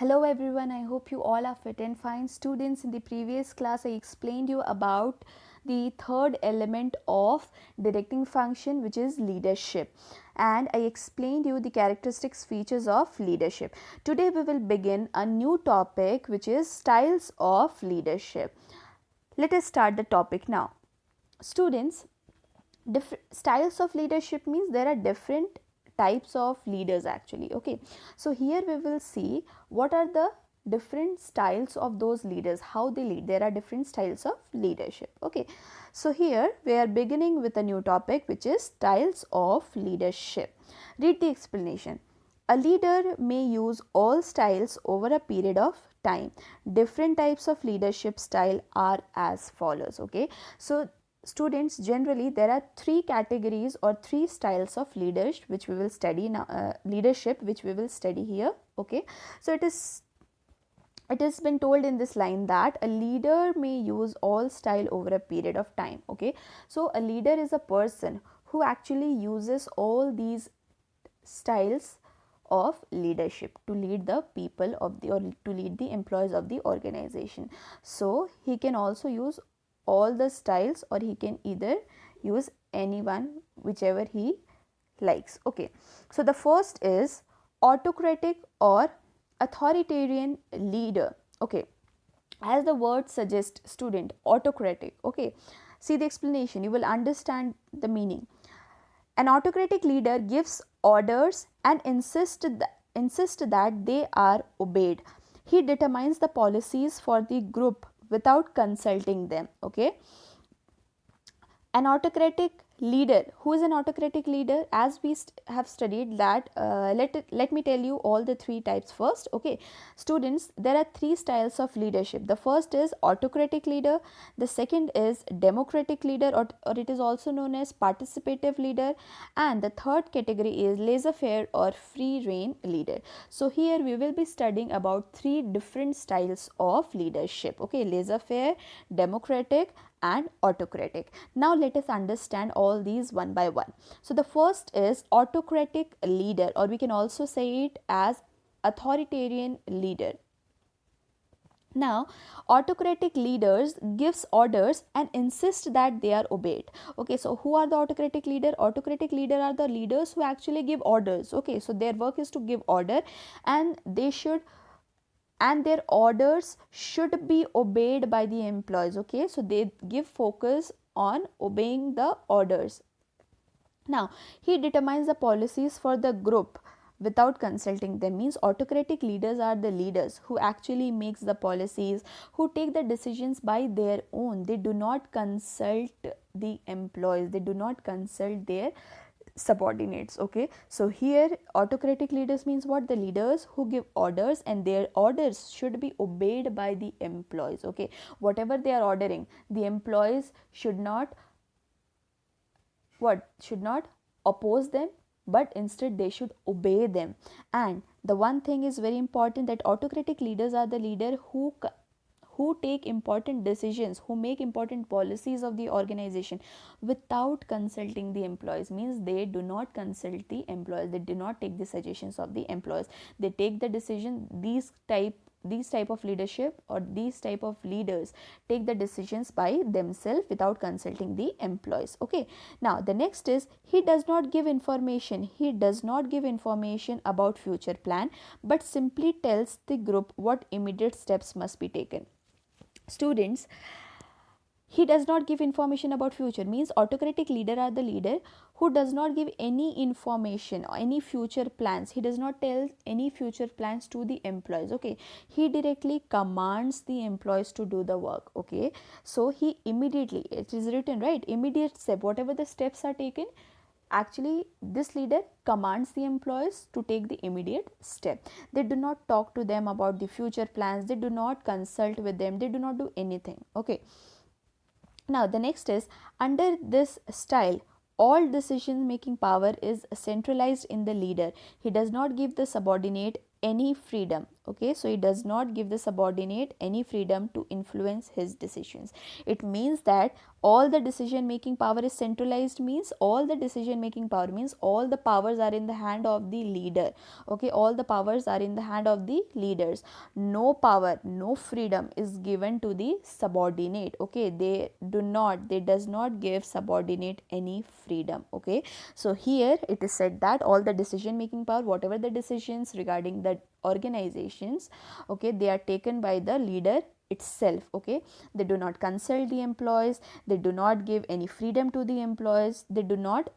Hello everyone, I hope you all are fit and fine. Students, in the previous class I explained you about the third element of directing function, which is leadership, and I explained you the characteristics features of leadership. Today we will begin a new topic, which is styles of leadership. Let us start the topic now. Students, styles of leadership means there are different types of leaders actually. Okay, so here we will see what are the different styles of those leaders, how they lead. There are different styles of leadership. Okay, so here we are beginning with a new topic, which is styles of leadership. Read the explanation. A leader may use all styles over a period of time. Different types of leadership style are as follows. Okay, so students, generally there are three categories or three styles of leadership which we will study now, which we will study here. Okay, so it has been told in this line that a leader may use all style over a period of time. Okay, so a leader is a person who actually uses all these styles of leadership to lead the people of the, or to lead the employees of the organization. So he can also use all the styles, or he can either use anyone, whichever he likes. Okay, so the first is autocratic or authoritarian leader. Okay, as the word suggests, student, autocratic. Okay, see the explanation, you will understand the meaning. An autocratic leader gives orders and insists that they are obeyed. He determines the policies for the group without consulting them. Okay, an autocratic leader. Who is an autocratic leader? As we have studied that, let me tell you all the three types first. Okay, students, there are three styles of leadership. The first is autocratic leader, the second is democratic leader, or it is also known as participative leader, and the third category is laissez-faire or free rein leader. So here we will be studying about three different styles of leadership. Okay, laissez-faire, democratic, and autocratic. Now let us understand all these one by one. So the first is autocratic leader, or we can also say it as authoritarian leader. Now, autocratic leaders gives orders and insist that they are obeyed. Okay, so who are the autocratic leader? Autocratic leader are the leaders who actually give orders. Okay, so their work is to give order, and their orders should be obeyed by the employees. Okay, so they give focus on obeying the orders. Now, he determines the policies for the group without consulting them. Means autocratic leaders are the leaders who actually makes the policies, who take the decisions by their own. They do not consult the employees, they do not consult their subordinates. Okay, so here autocratic leaders means what? The leaders who give orders, and their orders should be obeyed by the employees. Okay, whatever they are ordering, the employees should not oppose them, but instead they should obey them. And the one thing is very important, that autocratic leaders are the leader who take important decisions, who make important policies of the organization without consulting the employees. Means they do not consult the employees, they do not take the suggestions of the employees, they take the decision. These type of leadership, or these type of leaders, take the decisions by themselves without consulting the employees. Okay, now the next is, he does not give information. He does not give information about future plan, but simply tells the group what immediate steps must be taken. Students, he does not give information about future. Means autocratic leader are the leader who does not give any information or any future plans. He does not tell any future plans to the employees. Okay, he directly commands the employees to do the work. Okay, so he immediately, it is written, right, immediate step, whatever the steps are taken, actually this leader commands the employees to take the immediate step. They do not talk to them about the future plans, they do not consult with them, they do not do anything. Okay, now the next is, under this style, all decision making power is centralized in the leader. He does not give the subordinate any freedom. Okay, so it does not give the subordinate any freedom to influence his decisions. It means that all the decision making power is centralized, means all the decision making power means all the powers are in the hand of the leader. Okay, all the powers are in the hand of the leaders. No power, no freedom is given to the subordinate. Okay, they does not give subordinate any freedom. Okay, so here it is said that all the decision making power, whatever the decisions regarding the organizations, okay, they are taken by the leader itself. Okay, they do not consult the employees, they do not give any freedom to the employees, they do not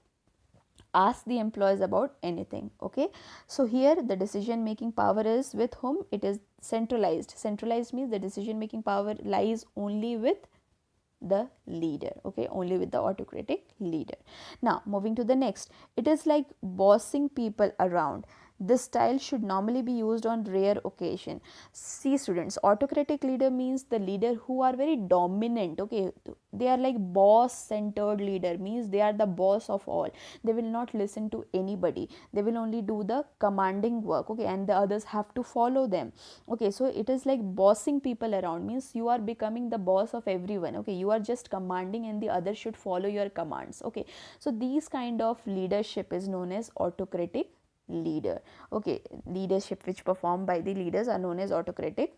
ask the employees about anything. Okay, so here the decision making power is with whom? It is centralized. Centralized means the decision making power lies only with the leader. Okay, only with the autocratic leader. Now moving to the next, it is like bossing people around. This style should normally be used on rare occasion. See students, autocratic leader means the leader who are very dominant. Okay, they are like boss centered leader, means they are the boss of all. They will not listen to anybody, they will only do the commanding work. Okay, and the others have to follow them. Okay, so it is like bossing people around, means you are becoming the boss of everyone. Okay, you are just commanding and the others should follow your commands. Okay, so these kind of leadership is known as autocratic leader. Okay, leadership which performed by the leaders are known as autocratic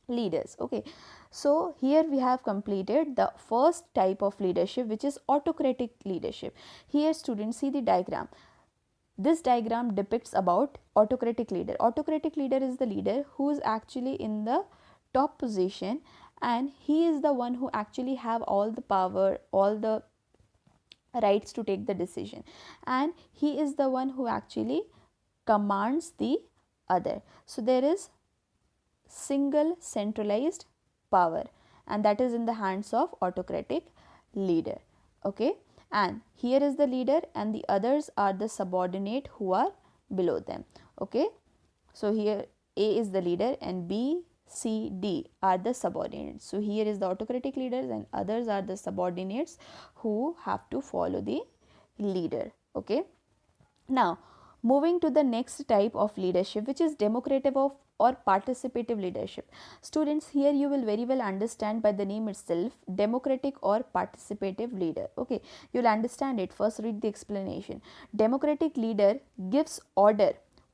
leaders. Okay, so here we have completed the first type of leadership, which is autocratic leadership. Here students, see the diagram. This diagram depicts about autocratic leader. Autocratic leader is the leader who is actually in the top position, and he is the one who actually have all the power, all the rights to take the decision, and he is the one who actually commands the other. So there is single centralized power, and that is in the hands of autocratic leader. Okay, and here is the leader and the others are the subordinate who are below them. Okay, so here A is the leader and B, C, D are the subordinates. So here is the autocratic leaders and others are the subordinates who have to follow the leader. Okay, now moving to the next type of leadership, which is democratic of or participative leadership. Students, here you will very well understand by the name itself, democratic or participative leader. Okay, you'll understand it. First read the explanation. Democratic leader gives order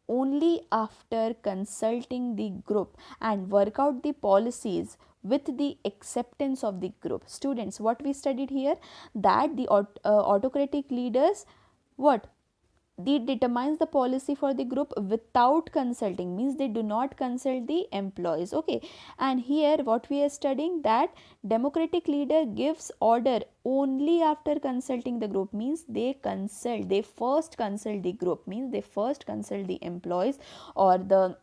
only after consulting the group and work out the policies with the acceptance of the group. Students, what we studied here, that the autocratic leaders, what they determines the policy for the group without consulting, means they do not consult the employees. Okay, and here what we are studying, that democratic leader gives order only after consulting the group, means they first consult the group, means they first consult the employees or the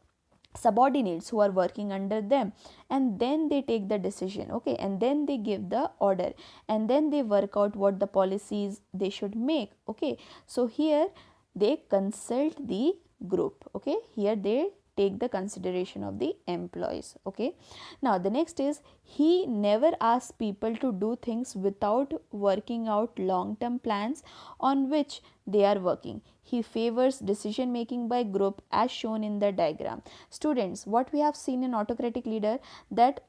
subordinates who are working under them, and then they take the decision. Okay, and then they give the order, and then they work out what the policies they should make. Okay, so here they consult the group. Okay, here they take the consideration of the employees. Okay, now the next is, he never asks people to do things without working out long term plans on which they are working. He favors decision making by group as shown in the diagram. Students, what we have seen in autocratic leader, that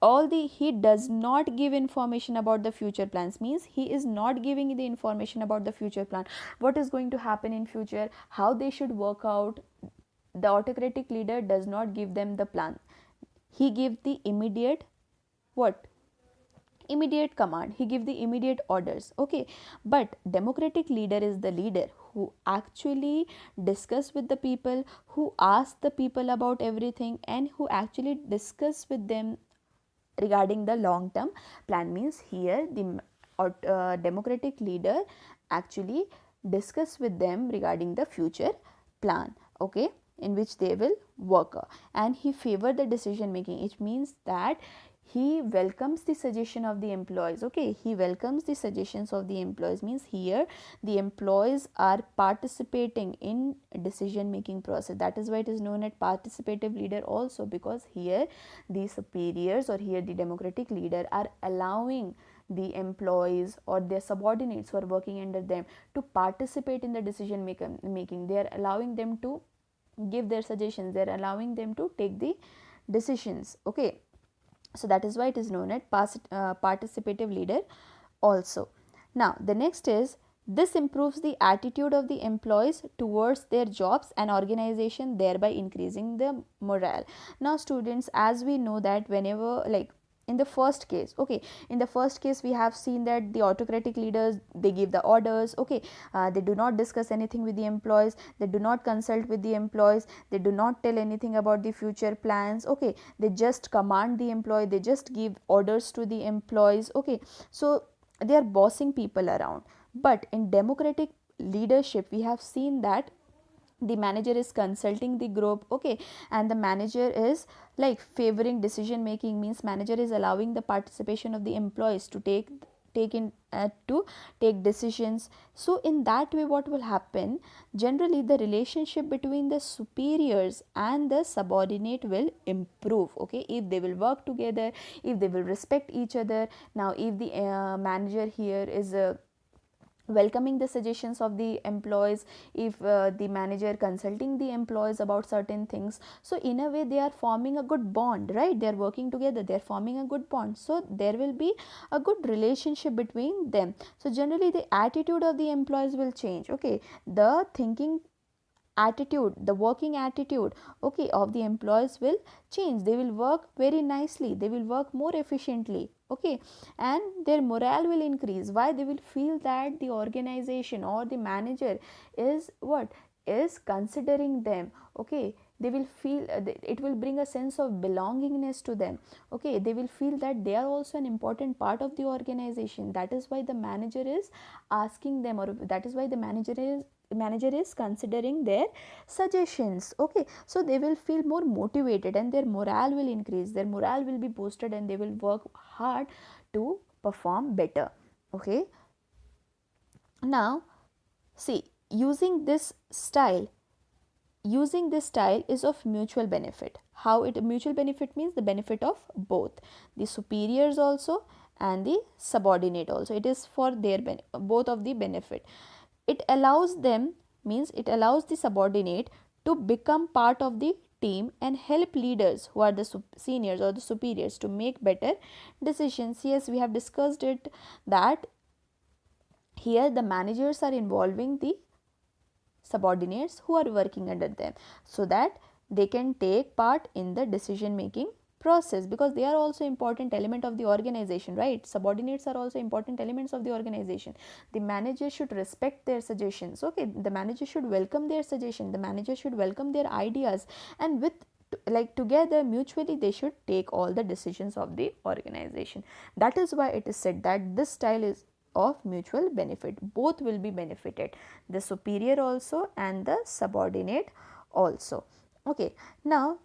he does not give information about the future plans, means he is not giving the information about the future plan, what is going to happen in future, how they should work out. The autocratic leader does not give them the plan, he gives the immediate, what, immediate command, he give the immediate orders. Okay, but democratic leader is the leader who actually discuss with the people, who ask the people about everything, and who actually discuss with them regarding the long term plan. Means here the democratic leader actually discuss with them regarding the future plan. Okay, in which they will work, and he favor the decision making. It means that he welcomes the suggestion of the employees. Okay, he welcomes the suggestions of the employees, means here the employees are participating in decision making process. That is why it is known as participative leader also, because here the superiors or here the democratic leader are allowing the employees or their subordinates who are working under them to participate in the decision making. They are allowing them to give their suggestions, they are allowing them to take the decisions. Okay, so that is why it is known as participative leader also. Now the next is, this improves the attitude of the employees towards their jobs and organization, thereby increasing the morale. Now students, as we know that whenever, like in the first case, okay, in the first case we have seen that the autocratic leaders, they give the orders, okay, they do not discuss anything with the employees, they do not consult with the employees, they do not tell anything about the future plans, okay, they just command the employee, they just give orders to the employees, okay, so they are bossing people around. But in democratic leadership we have seen that the manager is consulting the group, okay, and the manager is like favoring decision making, means manager is allowing the participation of the employees to take decisions. So in that way what will happen, generally the relationship between the superiors and the subordinate will improve, okay, if they will work together, if they will respect each other. Now if the manager here is welcoming the suggestions of the employees, if the manager consulting the employees about certain things, so in a way they are forming a good bond, right, they are working together, they are forming a good bond, so there will be a good relationship between them. So generally the attitude of the employees will change, okay, the thinking attitude, the working attitude, okay, of the employees will change, they will work very nicely, they will work more efficiently, okay, and their morale will increase. Why? They will feel that the organization or the manager is what is considering them, okay, they will feel it will bring a sense of belongingness to them, okay, they will feel that they are also an important part of the organization. That is why the manager is asking them, or that is why the manager is considering their suggestions, okay, so they will feel more motivated and their morale will increase, their morale will be boosted and they will work hard to perform better, okay. Now see, using this style is of mutual benefit. How it mutual benefit means the benefit of both the superiors also and the subordinate also, it is for their both of the benefit. It allows them, means it allows the subordinate to become part of the team and help leaders who are the seniors or the superiors to make better decisions. Yes, we have discussed it that here the managers are involving the subordinates who are working under them, so that they can take part in the decision making process, because they are also important element of the organization, right, subordinates are also important elements of the organization. The manager should respect their suggestions, okay, the manager should welcome their suggestion, the manager should welcome their ideas, and with like together mutually they should take all the decisions of the organization. That is why it is said that this style is of mutual benefit, both will be benefited, the superior also and the subordinate also, okay. Now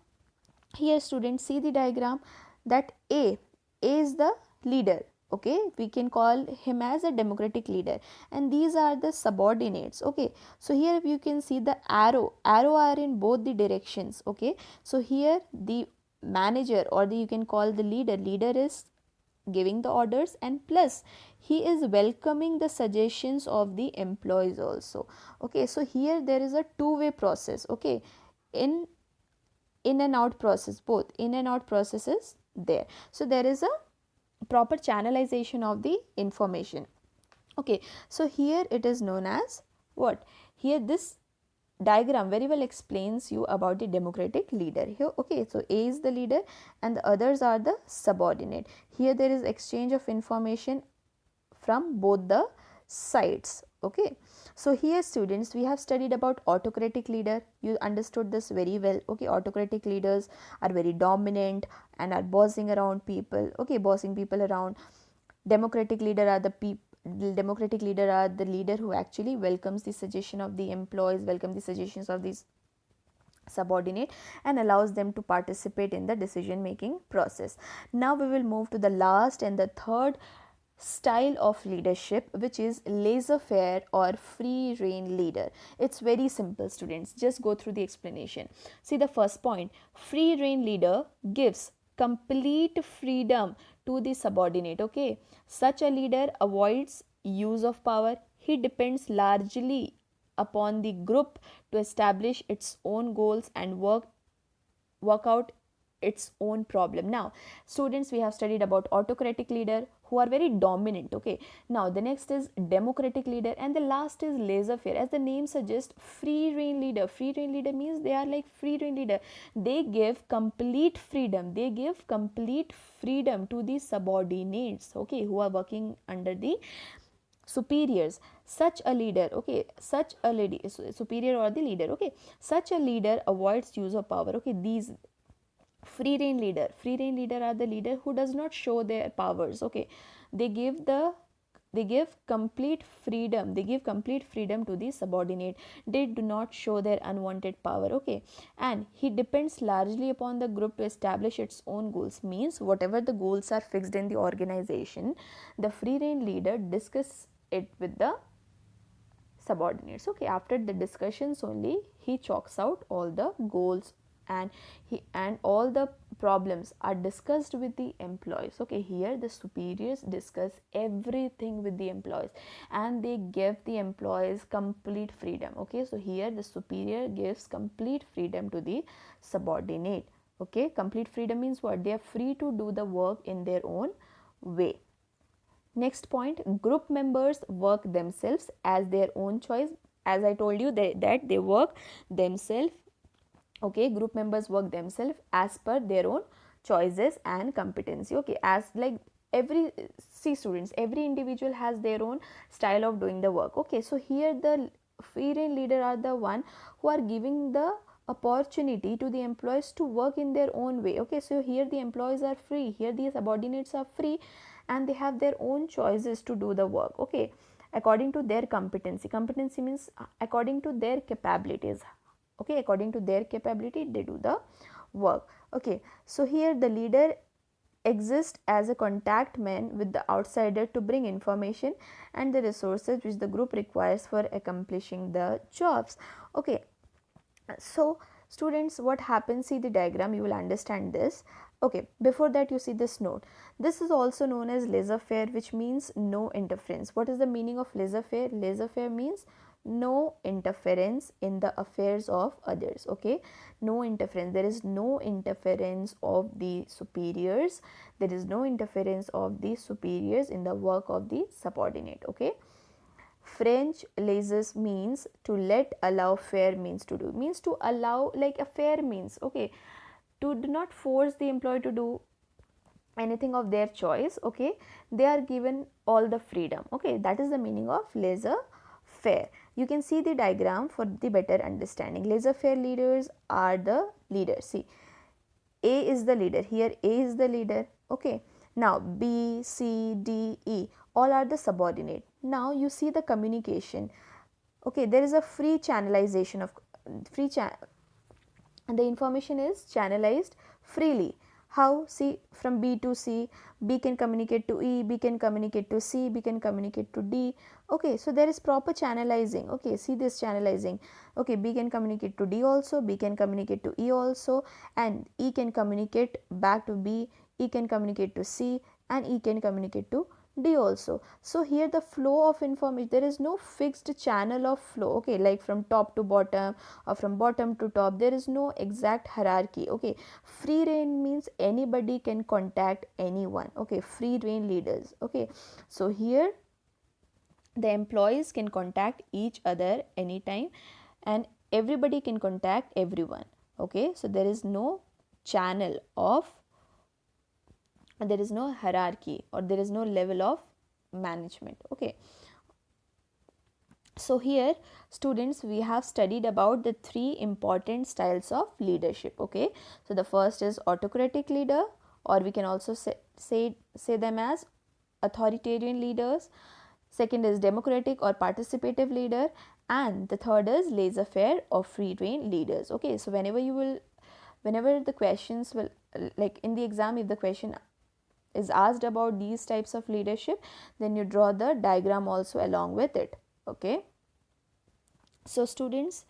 here students, see the diagram that A is the leader, okay, we can call him as a democratic leader, and these are the subordinates, okay. So here you can see the arrow are in both the directions, okay. So here the manager, or the you can call the leader is giving the orders, and plus he is welcoming the suggestions of the employees also, okay. So here there is a two-way process, okay, in and out process, both in and out process is there. So there is a proper channelization of the information, okay. So here it is known as what, here this diagram very well explains you about the democratic leader here, okay. So A is the leader and the others are the subordinate. Here there is exchange of information from both the sides, okay. So here students, we have studied about autocratic leader, you understood this very well, okay. Autocratic leaders are very dominant and are bossing around people, okay, bossing people around. Democratic leader are the leader who actually welcomes the suggestion of the employees, welcome the suggestions of these subordinate, and allows them to participate in the decision making process. Now we will move to the last and the third style of leadership, which is laissez-faire or free rein leader. It's very simple students, just go through the explanation. See the first point, free rein leader gives complete freedom to the subordinate, okay. Such a leader avoids use of power, he depends largely upon the group to establish its own goals and work out its own problem. Now students, we have studied about autocratic leader who are very dominant. Okay, now the next is democratic leader, and the last is laissez-faire. As the name suggests, free rein leader. Free rein leader means they are like free rein leader. They give complete freedom. They give complete freedom to the subordinates, okay, who are working under the superiors. Such a leader, okay, such a lady superior or the leader, okay, such a leader avoids use of power. Okay, these free rein leader are the leader who does not show their powers. Okay, they give complete freedom. They give complete freedom to the subordinate. They do not show their unwanted power. Okay, and he depends largely upon the group to establish its own goals. Means whatever the goals are fixed in the organization, the free rein leader discuss it with the subordinates. Okay, after the discussions only he chalks out all the goals, and all the problems are discussed with the employees. Okay, here the superiors discuss everything with the employees and they give the employees complete freedom. Okay, so here the superior gives complete freedom to the subordinate. Okay, complete freedom means what? They are free to do the work in their own way. Next point, group members work themselves as their own choice. As I told you that they work themselves. Okay, group members work themselves as per their own choices and competency. Okay, as like every students, every individual has their own style of doing the work. Okay, so here the free rein leader are the one who are giving the opportunity to the employees to work in their own way. Okay, so here the employees are free, here the subordinates are free, and they have their own choices to do the work. Okay, according to their competency means according to their capabilities. Okay, according to their capability they do the work. Okay, so here the leader exists as a contact man with the outsider to bring information and the resources which the group requires for accomplishing the jobs. Okay, so students, what happens, see the diagram, you will understand this. Okay, before that you see this note. This is also known as laissez-faire, which means no interference. What is the meaning of laissez-faire? Laissez-faire means no interference in the affairs of others. Okay, no interference. There is no interference of the superiors. There is no interference of the superiors in the work of the subordinate. Okay, French laissez means to let, allow, faire means to do. Means to allow, like a faire means, okay, to do not force the employee to do anything of their choice. Okay, they are given all the freedom. Okay, that is the meaning of laissez-faire. You can see the diagram for the better understanding. Laissez-faire leaders are the leaders. See, A is the leader. Here A is the leader. Okay, now B, C, D, E all are the subordinate. Now you see the communication. Okay, there is a free channelization of the information is channelized freely. How? See, from B to C, B can communicate to E, B can communicate to C, B can communicate to D. Okay, so there is proper channelizing. Okay, see this channelizing. Okay, B can communicate to D also, B can communicate to E also, and E can communicate back to B, E can communicate to C, and E can communicate to D also. So here the flow of information, there is no fixed channel of flow. Okay, like from top to bottom or from bottom to top, there is no exact hierarchy. Okay, free rein means anybody can contact anyone. Okay, free rein leaders. Okay, so here the employees can contact each other anytime and everybody can contact everyone. Okay, so there is no channel of, there is no hierarchy or there is no level of management. Okay, so here students, we have studied about the three important styles of leadership. Okay, so the first is autocratic leader, or we can also say them as authoritarian leaders. Second is democratic or participative leader, and the third is laissez-faire or free rein leaders. Okay, so whenever the questions will, like in the exam, if the question is asked about these types of leadership, then you draw the diagram also along with it. Okay, so students,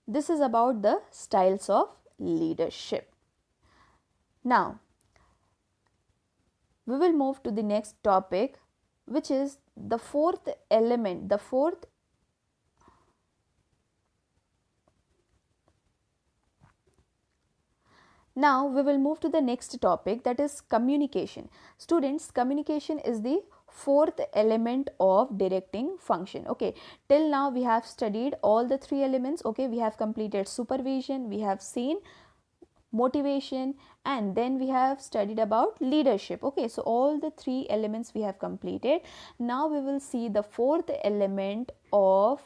this is about the styles of leadership. Now we will move to the next topic, which is the fourth element, the fourth Now we will move to the next topic, that is communication. Students, communication is the fourth element of directing function. Okay, till now we have studied all the three elements. Okay, we have completed supervision, we have seen motivation, and then we have studied about leadership. Okay, so all the three elements we have completed. Now we will see the fourth element of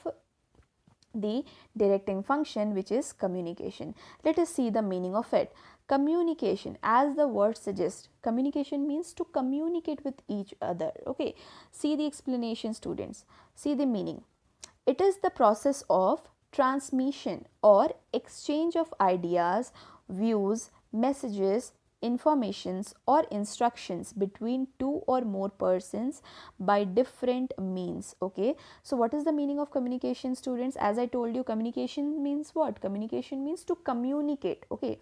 the directing function, which is communication. Let us see the meaning of it. Communication, as the word suggests, communication means to communicate with each other. Okay, see the explanation, students. See the meaning. It is the process of transmission or exchange of ideas, views, messages, informations, or instructions between two or more persons by different means. Okay, so what is the meaning of communication, students? As I told you, communication means what? Communication means to communicate. Okay,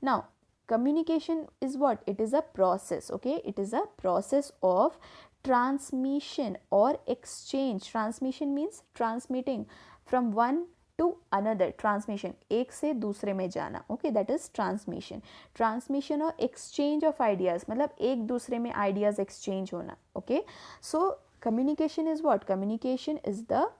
now communication is what? It is a process. Okay, it is a process of transmission or exchange. Transmission means transmitting from one to another. Transmission, एक से दूसरे में जाना. Okay, that is transmission. Transmission or exchange of ideas, मतलब एक दूसरे में ideas exchange होना. Okay, so communication is what? Communication is the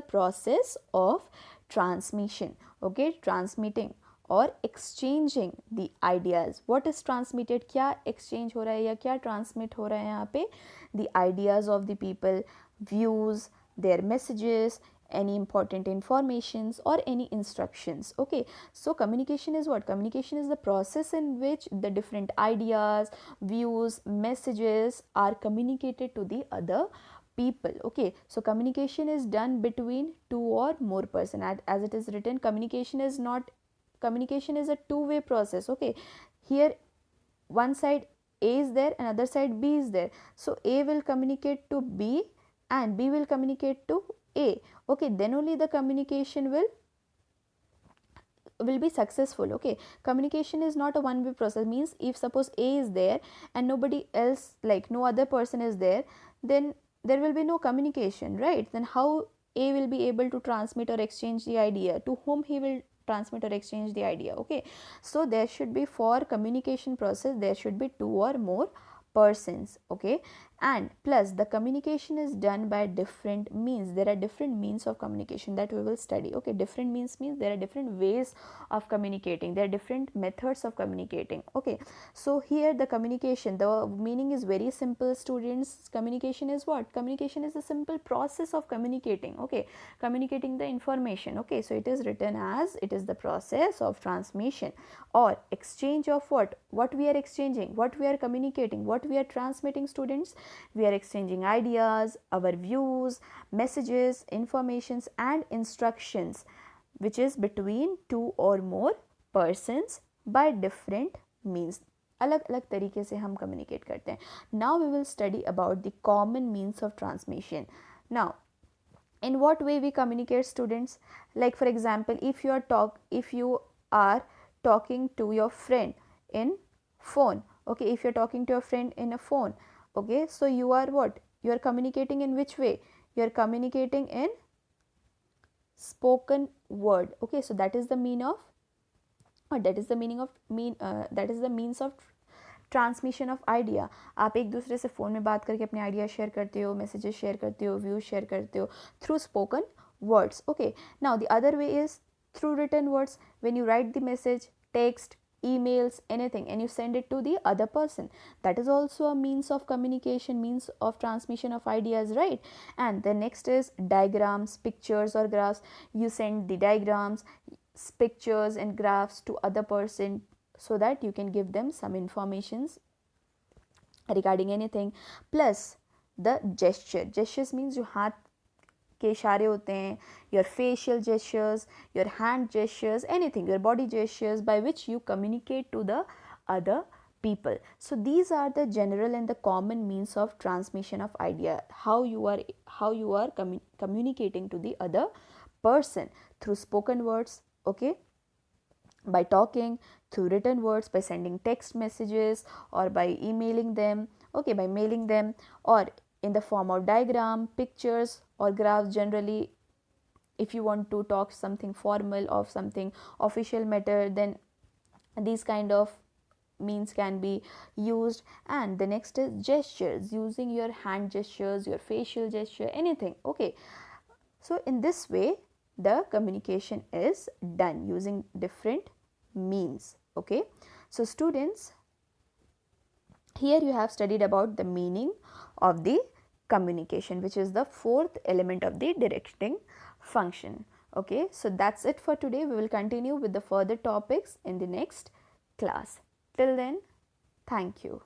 process of transmission. Okay, transmitting और exchanging the ideas. What is transmitted? क्या exchange हो रहा है या क्या transmit हो रहा है यहाँ पे? The ideas of the people, views, their messages, any important informations or any instructions. Okay, so communication is what? Communication is the process in which the different ideas, views, messages are communicated to the other people. Okay, so communication is done between two or more person. As it is written, communication is a two-way process. Okay, here one side A is there, another side B is there. So A will communicate to B and B will communicate to A. Okay, then only the communication will be successful. Okay, communication is not a one-way process. Means if suppose A is there and nobody else, like no other person is there, then there will be no communication, right? Then how A will be able to transmit or exchange the idea? To whom he will transmit or exchange the idea? Okay, so there should be, for communication process, there should be two or more persons. Okay, and plus the communication is done by different means. There are different means of communication that we will study. Okay, different means there are different ways of communicating, there are different methods of communicating. Okay, so here the communication, the meaning is very simple, students. Communication is what? Communication is a simple process of communicating. Okay, communicating the information. Okay, so it is written as, it is the process of transmission or exchange of what we are exchanging, what we are communicating, what we are transmitting, students. We are exchanging ideas, our views, messages, informations and instructions, which is between two or more persons by different means. अलग अलग तरीके से हम communicate करते हैं. Now we will study about the common means of transmission. Now, in what way we communicate, students? Like for example, if you are talking to your friend in phone. Okay, if you're talking to a friend in a phone, okay, so you are what? You are communicating in which way? You are communicating in spoken word. Okay, so that is the meaning of means of transmission of idea. आप एक दूसरे से phone में बात करके अपने idea share करते हो, मैसेजेस शेयर करते हो, व्यूज शेयर करते हो through spoken words. Okay, now the other way is through written words. When you write the message, text, emails, anything, and you send it to the other person, that is also a means of communication, means of transmission of ideas, right? And the next is diagrams, pictures or graphs. You send the diagrams, pictures and graphs to other person so that you can give them some informations regarding anything. Plus the gestures means जो हाथ के इशारे होते हैं, your facial gestures, your hand gestures, anything, your body gestures by which you communicate to the other people. So these are the general and the common means of transmission of idea, how you are communicating to the other person, through spoken words, okay, by talking, through written words, by sending text messages, or by emailing them, okay, by mailing them, or in the form of diagram, pictures or graphs. Generally, if you want to talk something formal or something official matter, then These kind of means can be used. And the next is gestures, using your hand gestures, your facial gesture, anything. Okay, so in this way the communication is done using different means. Okay, so students, here you have studied about the meaning of the communication, which is the fourth element of the directing function. Okay, so that's it for today. We will continue with the further topics in the next class. Till then, thank you.